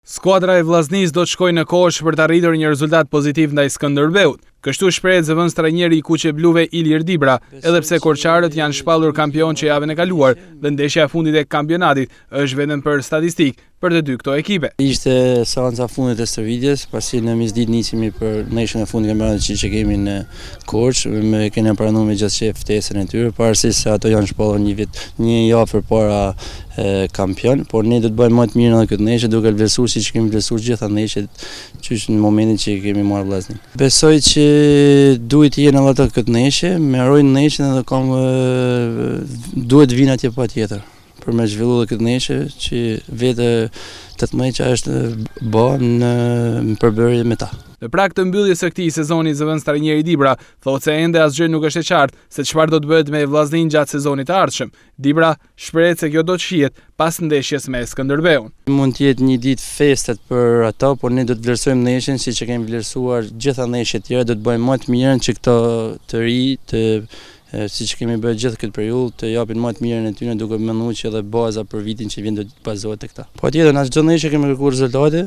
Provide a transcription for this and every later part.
Skuadra e Vllaznisë do të shkojë në Korçë për të arritur një rezultat pozitiv ndaj Skënderbeut. Kështu shprehet zëvendës trajneri i kuqe-bluve Ilir Dibra, edhe pse korçarët janë shpallur kampion që javën e kaluar dhe ndeshja e fundit e kampionatit është vetëm për statistikë për të dy këto ekipe. Ishte seanca fundit e stërvitjes, pasi në mesditë nisemi për ndeshjen e fundit të kampionatit që kemi në Korçë, me kemi pranuar me gjithçe ftesën e tyre, pavarësisht se ato janë shpallur një javë përpara kampion, por ne do të bëjmë më të mirë në këtë ndeshje, duke vlerësuar siç kemi vlerësuar gjitha ndeshjet qysh në momentin që kemi marrë Vllaznin. Besoj që duhet të jenë edhe këtë ndeshje, merrojnë ndeshjen edhe duhet vinë atje patjetër për me zhvillu dhe këtë ndeshje që vetë 18 është bë në përbërje me ta. Në prag të mbylljes së këtij sezoni, zëvendës trajneri Dibra thotë se ende asgjë nuk është e qartë se çfarë do të bëhet me Vllaznin gjatë sezonit të ardhshëm. Dibra shprehet se kjo do të shihet pas ndeshjes me Skënderbeun. Mund të jetë një ditë festet për ata, por ne do të vlerësojmë ndeshjen siç e kemi vlerësuar gjitha ndeshjet tjera, do të bëjmë më të mirën që këto të ri siç kemi bërë gjithë këtë periudhë të japin më të mirën e tyre, duke menduar që edhe baza për vitin që vjen do të bazohet tek ta. Patjetër në çdo ndeshje kemi kërkuar rezultate,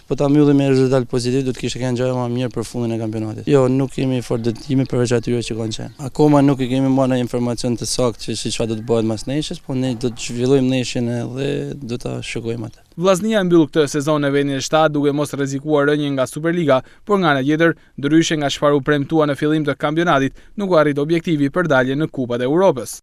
po ta mbyllim me rezultat pozitiv, do të kishte qenë gjë më mirë për fundin e kampionatit. Jo, nuk kemi fort detyrime përveç atyre që kanë qenë. Akoma nuk i kemi marrë informacion të saktë se çfarë do të bëhet pas ndeshjes, po ne do të zhvillojmë ndeshjen dhe do ta shikojmë atë. Vllaznia mbyll këtë sezon në vendin e 7 duke mos rrezikuar rënje nga Superliga, por nga ana tjetër, ndryshe nga çfarë u premtua në fillim të kampionatit, nuk u arrit objektivi për dalje në Kupat e Europës.